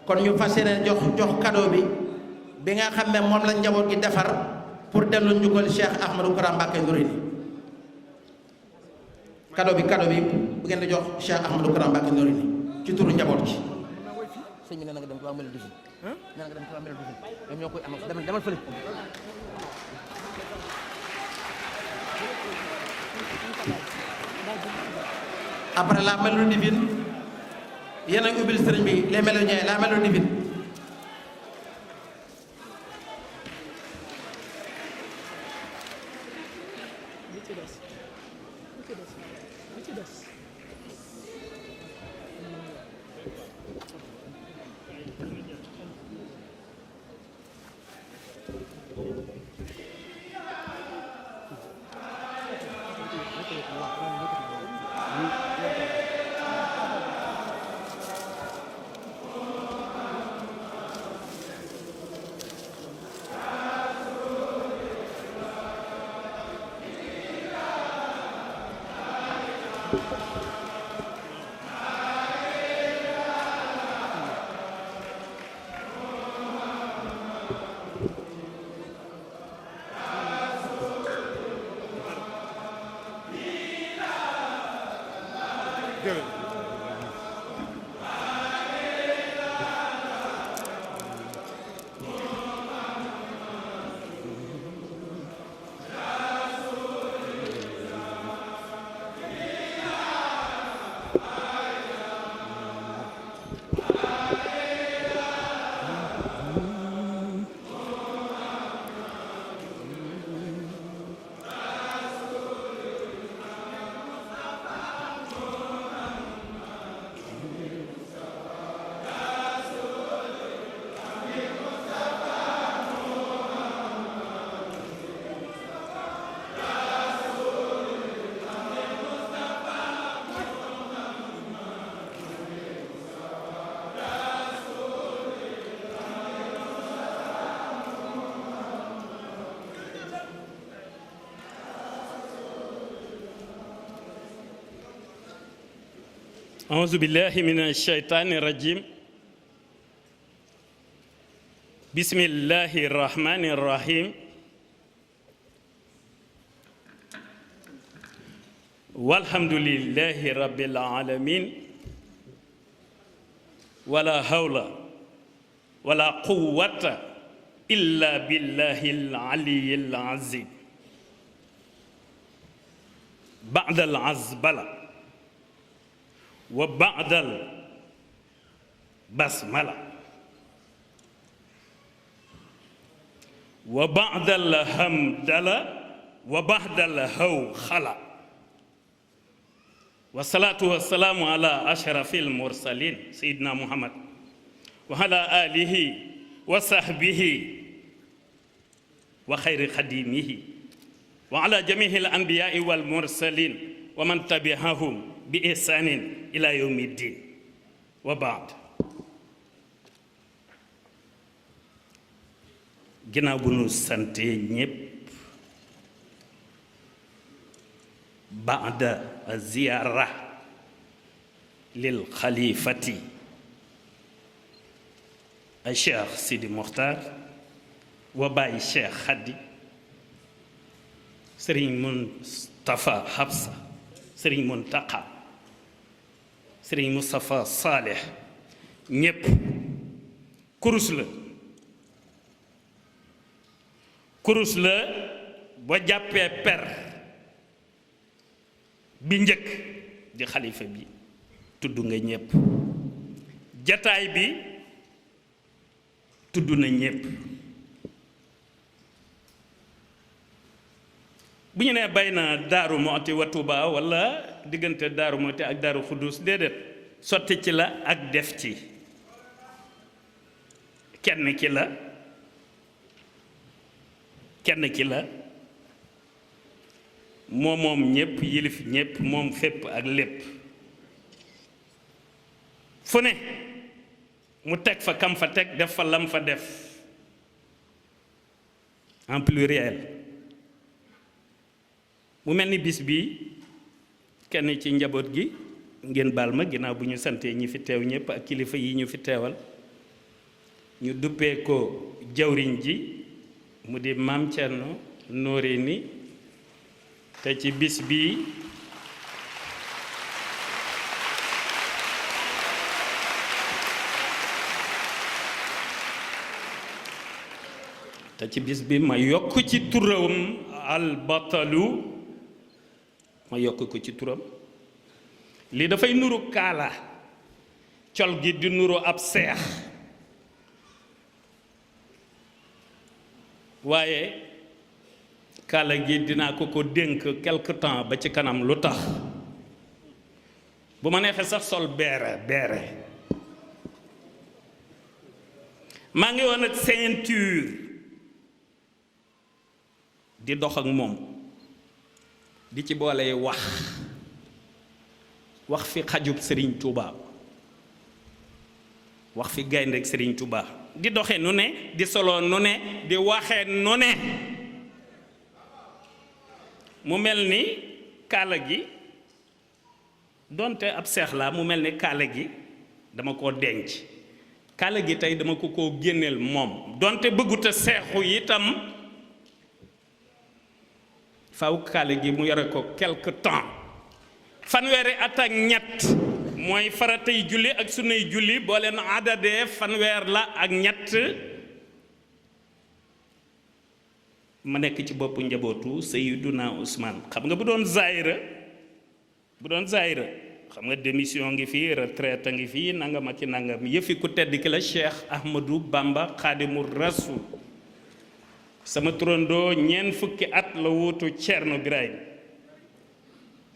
kon ñu fas yéene jox cadeau bi nga xam ne moom la njaboot gi defar pour dellu njukkal Cheikh Ahmadou Kara Mbacké Noreyni. cadeau bi bu ngeen di jox Cheikh Ahmadou Kara Mbacké Noreyni ci turu njaboot gi. sëñ bi nee na nga dem Touba Mbélo Diouf nee na nga dem Touba Mbélo Diouf ñoom ñoo koy amal demal fële. après la mélodie divine yéen a ubbil sëriñ bi les mélodiens la mélodie divine. أعوذ بالله من الشيطان الرجيم بسم الله الرحمن الرحيم والحمد لله رب العالمين ولا حول ولا قوة إلا بالله العلي العظيم بعد العزبلة وبعد البسملة وبعد الحمدلة وبعد الهوخلة والصلاة والسلام على أشرف المرسلين سيدنا محمد وعلى آله وصحبه وخير خديمه وعلى جميع الأنبياء والمرسلين ومن تبعهم بإحسان إلى يوم الدين وبعد ginnaaw bu nu sante ñépp baada ziyara lil xalifati ay Cheikh Sidi Mokhtar wa Baye Cheikh Khady Serigne Moustapha Habsa Serigne Mountakha Serigne Moustapha Saleh ñépp kurus la ba jàppee per bi njëkk di xalifa bi tudd nga ñépp jataay bi tudd na ñépp bu ñu nee bay na Daaru Muxti wa Tuuba walla diggante Daaru Muxti ak Daaru Xuddus déedéet sotti ci la ak def ci kenn ki la moom ñépp yilif ñépp moom fépp ak lépp fu ne mu teg fa kam fa teg def fa lam fa def en pluriel mu mel ni bis bi kenn ci njaboot gi ngeen baal ma ginnaaw bu ñu santee ñi fi teew ñépp ak kilifa yi ñu fi teewal ñu duppee ko jawriñ ji mu di Maam Cerno Noreyni te ci bis bi ma yokk ci turam albatalu ma yokk ko ci turam lii dafay nuru kaala col gi di nuru ab seex waaye kaala gi dinaa ko dénk quelque temps ba ci kanam lu tax bu ma neexee sax sol beere maa ngi woon ak ceinture di dox ak moom di ci boole wax fi xajub Serigne Touba wax fi gaynde ak Serigne Touba di doxe nu ne di solo nu ne di waxe nu ne mu mel ni kaala gi donte ab seex la mu mel ni kaala gi dama koo denc kaala gi tey dama ko génneel moom donte bëgguta seexu itam faw kaala gi mu yore ko quelque temps fanweeri at ak ñett mooy faratay julli ak sunnay julli boo leen adadee fanweer la ak ñett ma nekk ci boppu njabootu Seydina Ousmane xam nga bu doon zaayira xam nga démission ngi fii retraite ngi fii nangam ak i nangam yëfi ku tedd ki la Cheikh Ahmadou Bamba Xaadimu Rasuul sama turandoo ñeent fukki at la wuutu Ceerno Birahim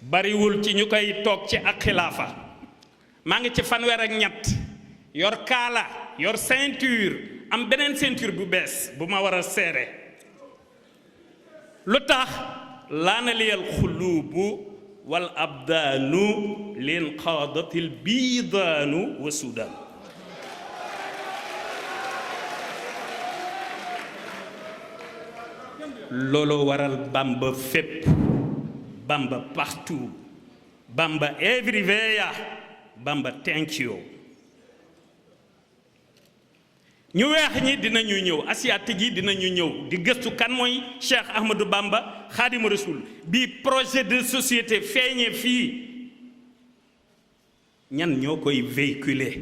bariwul ci ñu koy toog ci ak xilaafa maa ngi ci fanweer ak ñett yor kaala yor ceinture am beneen ceinture bu bees bu ma war a seere lu tax laana liyal xuluubu wal abdaanu leen qaadatil biidaanu wa suudaan looloo waral Bamba fépp Bamba partout Bamba everywhere Bamba thank you ñu weex ñi dinañu ñëw asiatique yi dinañu ñëw di gëstu kan mooy Cheikh Ahmadou Bamba Xaadimu Rasuul bi projet de société feeñee fii ñan ñoo koy véhiculer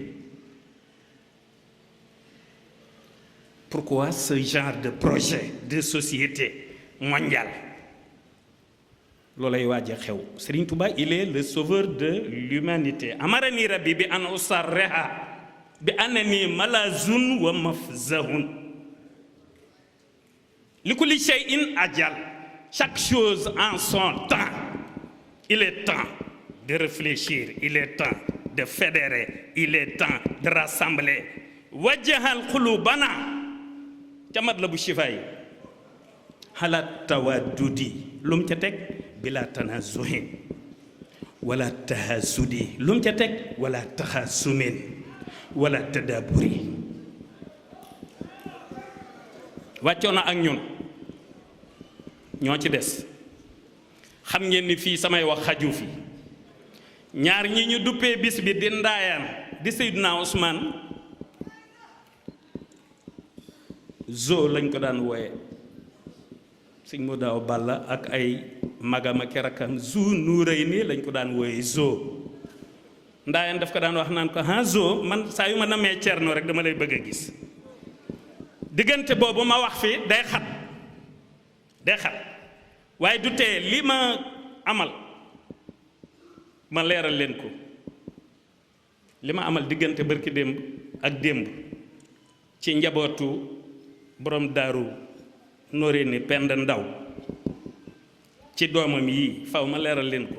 pourquoi ce genre de projet de société mondiale loolay waaj a xew Serigne Touba il est le sauveur de l'humanité amarani rabbi bi an usarreha bi annani malazun wa mafzahun li kulli shay'in ajal chaque chose en son temps il est temps de réfléchir il est temps de fédérer il est temps de rassembler wajjahal qulubana camat la bu shifaay xalaat tawaddudi lu mu ca teg bila tanazuhin wala tahasudi lu mu ca teg wala taxasumin wala tadaburi wàccoon na ak ñun ñoo ci des xam ngeen ni fii samay wax xaju fi ñaar ñi ñu duppee bis bi di ndaayaan di Seydina Ousmane zoo lañ ko daan wooye sëñ mu daaw Balla ak ay magama ki rakkam zoo nuuray nii lañ ko daan wooye zoo ndaayaan daf ko daan wax naan ko ha zoo man saa yu ma namee Cerno rek dama lay bëgg a gis diggante boobu ma wax fi day xat waaye du tee li ma amal ma leeral leen ko li ma amal diggante barki démb ak démb ci njabootu borom daaru Noreyni Penda Ndaw ci doomam yii faw ma leeral leen ko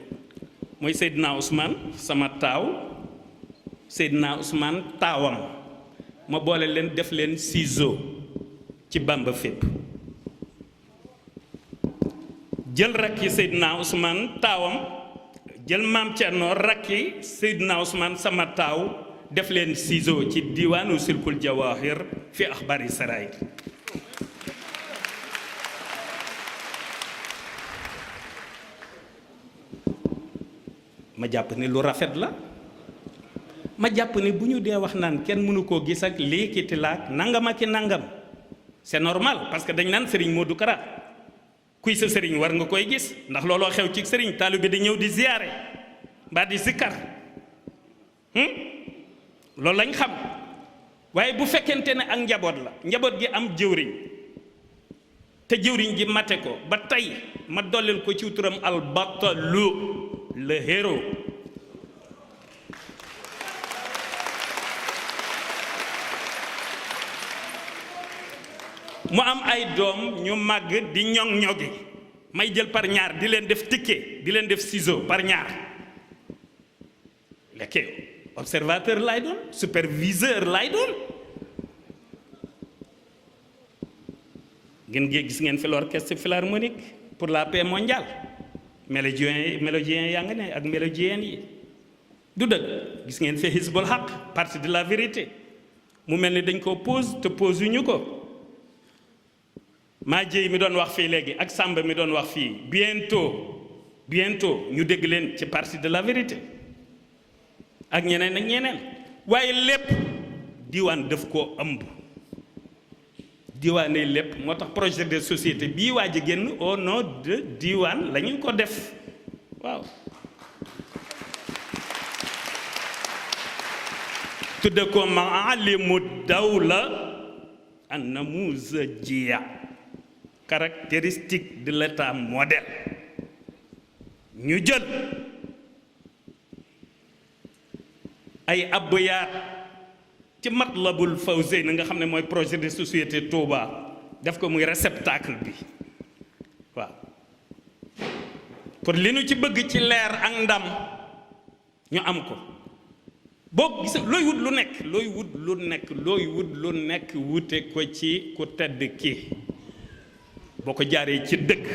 mooy Seydina Ousmane sama taaw Seydina Ousmane taawam ma boole leen def leen ciseau ci Bamba fépp jël rakki Seydina Ousmane taawam jël maam Cerno rakki Seydina Ousmane sama taaw def leen ciseau ci diwaanu silkul jawahir fi axbari saraay ma jàpp ni lu rafet la ma jàpp ne bu ñu dee wax naan kenn mënu koo gis ak lii kiti laak nangam ak i nangam c'est normal parce que dañ naan Serigne Modou Kara kuy sa Serigne war nga koy gis ndax looloo xew ci Serigne taalibe di ñëw di ziyaare mbaa di zikkar loolu lañ xam waaye bu fekkente ne ak njaboot la njaboot gi am jëwriñ te jëwriñ ji mate ko ba tey ma dollil ko ci turam al batalu le héros mu am ay doom ñu màgg di ñoŋ-ñogi may jël par ñaar di leen def ticket di leen def ciseau par ñaar lekkee observateur lay doon superviseur lay doon ngeen gis ngeen fi l'orchestre philharmonique pour la paix mondiale mélodien yaa nga ne ak mélodienne yi du dëgg gis ngeen fi Hizbul Haq parti de la vérité mu mel ni dañ ko pose te pose yu ñu ko maa jéy mi doon wax fii léegi ak Samba mi doon wax fii bientôt ñu dégg leen ci parti de la vérité ak ñeneen ak ñeneen waaye lépp diwaan daf koo ëmb diwaanee lépp moo tax projet de société bii waa ji génn au nom de diwaan la ñu ko def waaw tudde ko maalimu dawla an namuzajiyya caractéristique de l'état modèle ñu jël ay abyaat ci Matlabul Fawzayni nga xam ne mooy projet de société Touba def ko muy réceptacle bi waaw pour li nu ci bëgg ci leer ak ndam ñu am ko boo gis looy wut lu nekk wute ko ci ku tedd kii boo ko jaaree ci dëgg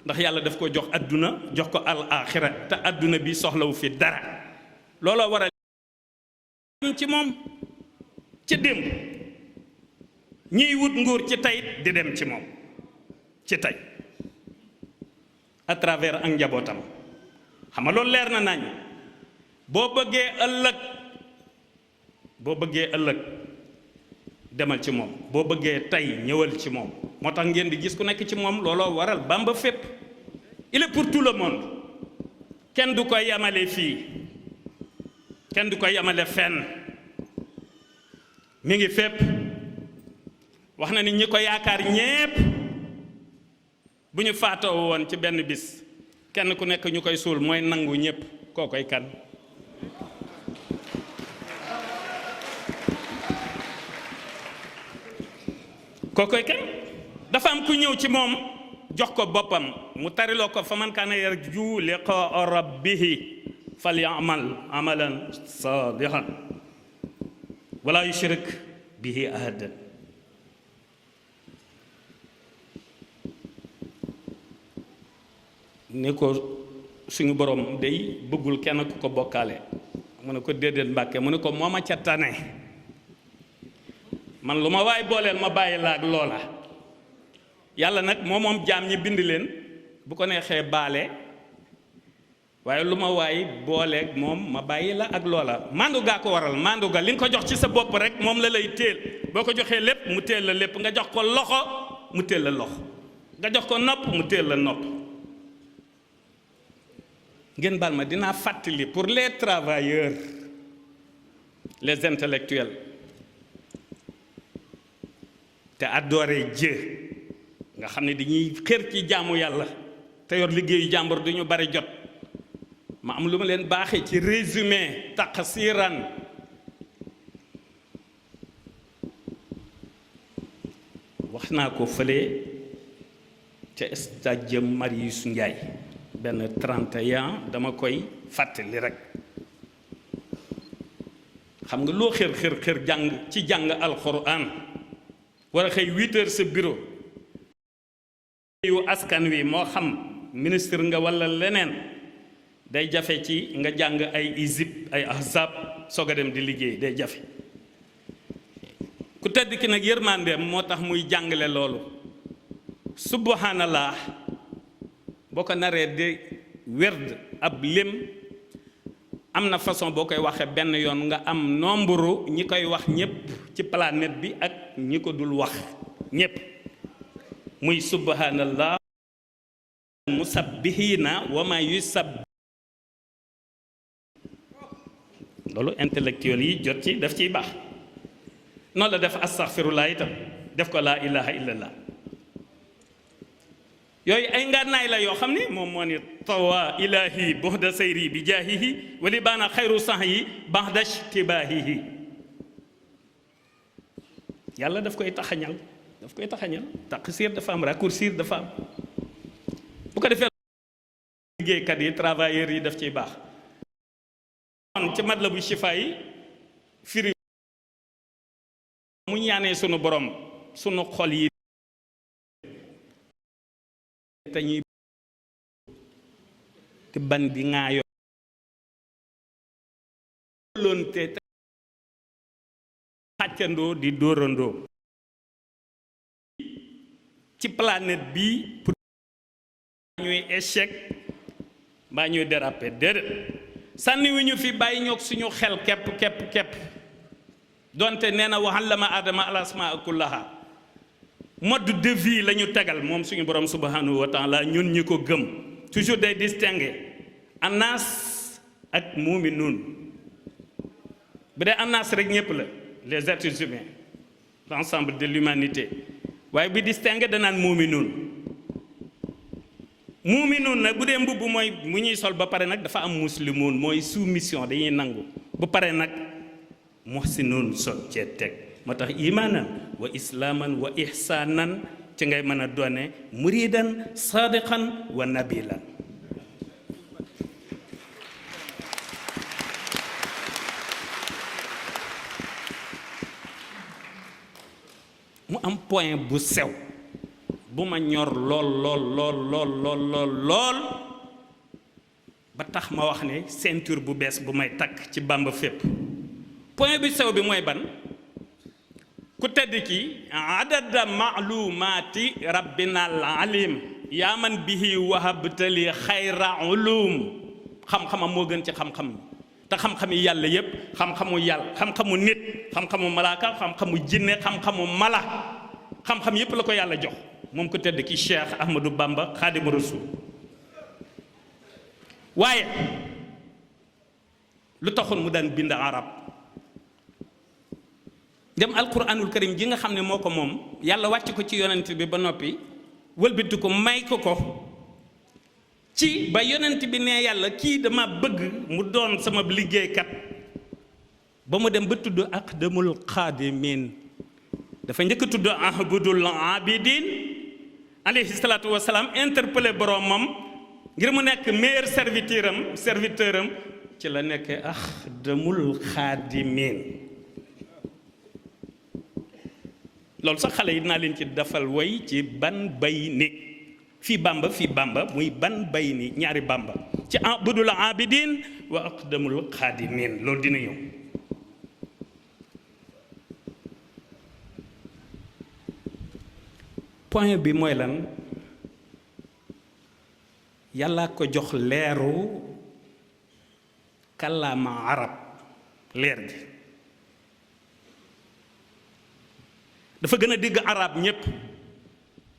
ndax yàlla daf ko jox adduna jox ko al axira te adduna bi soxlawu fi dara looloo waral ci moom ci démb ñiy wut nguur ci tey di dem ci moom ci tey à travers ak njabootam xam nga loolu leer na nañ boo bëggee ëllëg demal ci moom boo bëggee tey ñëwal ci moom moo tax ngeen di gis ku nekk ci moom looloo waral Bamba fépp il est pour tout le monde kenn du ko yamale fii kenn du ko yamale fenn mi ngi fépp wax na ni ñi ko yaakaar ñépp bu ñu faatoo woon ci benn bis kenn ku nekk ñu koy suul mooy nangu ñépp koo koy kan kookoy kan dafa am ku ñëw ci moom jox ko boppam mu tariloo ko fa man kaana yarju liqaa rabbihi falyamal amalan salihan wala yushrik bihi ahadan ni ko suñu borom day bëggul kenn ku ko bokkaale mu ne ko déedéet Mbàkke mu ne ko moo ma ca tane man lu ma waay booleel ma bàyyi la ak loola yàlla nag moom jaam ñi bind leen bu ko neexee baale waaye lu ma waay booleeg moom ma bàyyi la ak loola mandu gaa ko waral mandu ga li nga ko jox ci sa bopp rek moom la lay téel boo ko joxee lépp mu téel la lépp nga jox ko loxo mu téel la loxo nga jox ko nopp mu téel la nopp ngeen baal ma dinaa fàttali pour les travailleurs les intellectuels te adorer Dieu nga xam ne dañuy xër ci jaamu yàlla te yor liggéeyu jàmbur du ñu bari jot ma am lu ma leen baaxee ci résumé taqsiran wax naa ko fële ca stade Marius Ndiaye benn 31 dama koy fàttali rek xam nga loo xër jàng ci jàng alxuraan war a xëy 8 heures sa bureau yu askan wi moo xam ministre nga walla leneen day jafe ci nga jàng ay izib ay ahzab soog a dem di liggéey day jafe ku tedd ki nag yërmandeem moo tax muy jàngale loolu subhanallah boo ko naree di werd ab lim am na façon boo koy waxee benn yoon nga am nombre ñi koy wax ñépp ci planète bi ak ñi ko dul wax ñépp muy subhanallah musabbihina wa ma yusab loolu intellectuel yi jot ci daf ciy baax noonu la def astaghfirullah itam def ko laa ilaha illallah yooyu ay ngànnaay la yoo xam ni moom moo ni tawa ilahi buhda sayri bi jaahihi wali baana xayru sax yi baxda shtibaahihi yàlla daf koy taxañal taqsir dafa am raccourcir dafa am bu ko defee liggéeykat yi travailleurs yi daf ciy baax ci matlabu shifa yi firi mu ñaanee sunu borom sunu xol yi te ñuy te ban bi ngaa yo loon te xàccandoo di dóorandoo ci planète bi pour ñuy échec mbaa ñuy déraper déedéet sànni wi ñu fi bàyyi ñoog suñu xel képp donte nee na wa allama aadama al asmaa kullaha mode de vie la ñu tegal moom suñu borom subhanahu wa taala ñun ñi ko gëm toujours day distinguer annaas ak muuminuun bu dee annaas rek ñëpp la les êtres humains l'ensemble de l'humanité waaye bi distinguer danaan muuminuun nag bu dee mbubb mooy mu ñuy sol ba pare nag dafa am muslimoon mooy soumission dañuy nangu bu pare nag muhsinuun soog cee teg moo tax imaanan wa islaaman wa ihsaanan ci ngay mën a doone muridan sadiqan wa nabilan mu am point bu sew bu ma ñor lool ba tax ma wax ne ceinture bu bees bu may takk ci Bàmba fépp point bi sew bi mooy ban ku tedd ki adada maalumaati rabbina al alim yaa man bihi wahabtali xayra ulum xam-xamam moo gën ci xam-xam te xam-xami yàlla yépp xam-xamu yàlla xam-xamu nit xam-xamu malaaka xam-xamu jinne xam-xamu mala xam-xam yépp la ko yàlla jox moom ko tedd ki Cheikh Ahmadou Bamba Xaadimu Rasuul waaye lu taxoon mu daan bind arab dem alquranul karim ji nga xam ne moo ko moom yàlla wàcc ko ci yonent bi ba noppi wëlbati ko may ko ci ba yonent bi ne yàlla kii dama bëgg mu doon sama liggéeykat ba mu dem ba tudd aqdamul xaadimin dafa njëkk a tudd ahbudul abidin alayhi salaatu wasalaam interpellé boromam ngir mu nekk meilleur serviteur am ci la nekk aqdamul xaadimin loolu sax xale yi dinaa leen ci defal way ci ban bay ni fii bamba muy ban bay ni ñaari bamba ci abudul abidin wa aqdamul xaadimin loolu dina ñëw point bi mooy lan yàlla ko jox leeru kàllaama arab leer gi dafa gën a dégg arab ñépp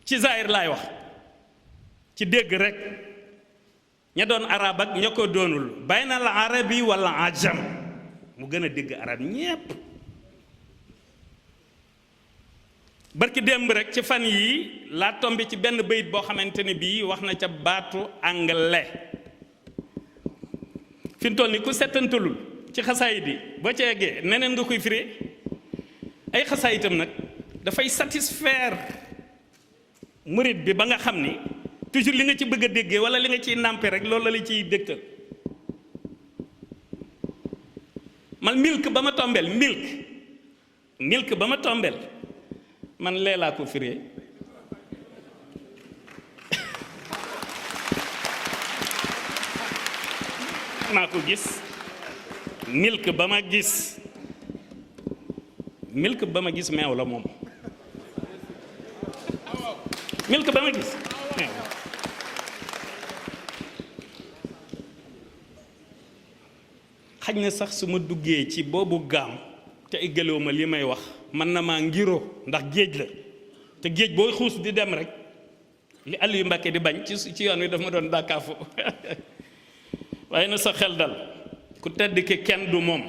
ci zaahir laay wax ci dégg rek ña doon arab ak ña ko doonul bayna al arabi wala ajam mu gën a dégg arab ñépp barki démb rek ci fan yi laa tombi ci benn bayit boo xamante ne bii wax na ca baatu anglais fi mu toll ni ku settantalul ci xasaayid yi boo ca yeggee neneen nga koy firee ay xasaayitam nag dafay satisfaire murit bi ba nga xam ni toujours li nga ci bëgg a déggee wala li nga ciy nàmpe rek loolu la ciy dégtal man milk ba ma tombeel man lee laa ko firee maa ko gis milk ba ma gis meew la moom milk ba ma gis meew xaj na sax su ma duggee ci boobu gaam te eggalewu ma li may wax mën na maa ngiroo ndax géej la te géej booy xuus di dem rek li Aliou Mbacké di bañ ci yoon wi daf ma doon dàkkaafu waaye na sa xel dal ku tedd ki kenn du moom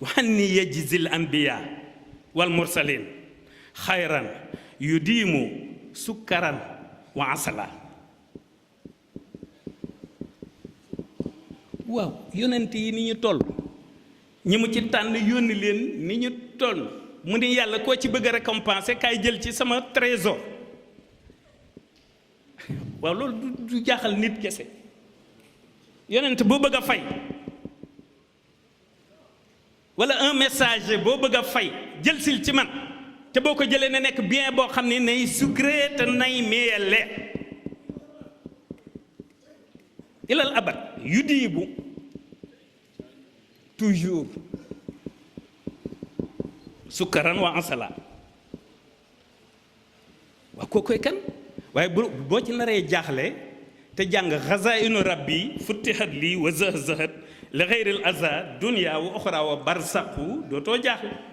wanni yajzil anbiya wal mursalin xayran yudiimu sukkaran wa asala waaw yonent yi ni ñu toll ñi mu ci tànn yónni leen ni ñu toll mu ni yàlla koo ci bëgg a récompenser kaay jël ci sama trésor waaw loolu du jaaxal nit kese yonent boo bëgg a fay wala un messager boo bëgg a fay jël sil ci man te boo ko jëlee na nekk bien boo xam ne nay sucré te nay meeyale ilal abad yu diibu toujours sukkaran wa ansala waaw kookoy kan waaye boo ci naree jaaxle te jàng xazainu rabbi futtihat lii wa zahzahat li xeyril aza dunya wa oxra wa barsaqu dootoo jaaxle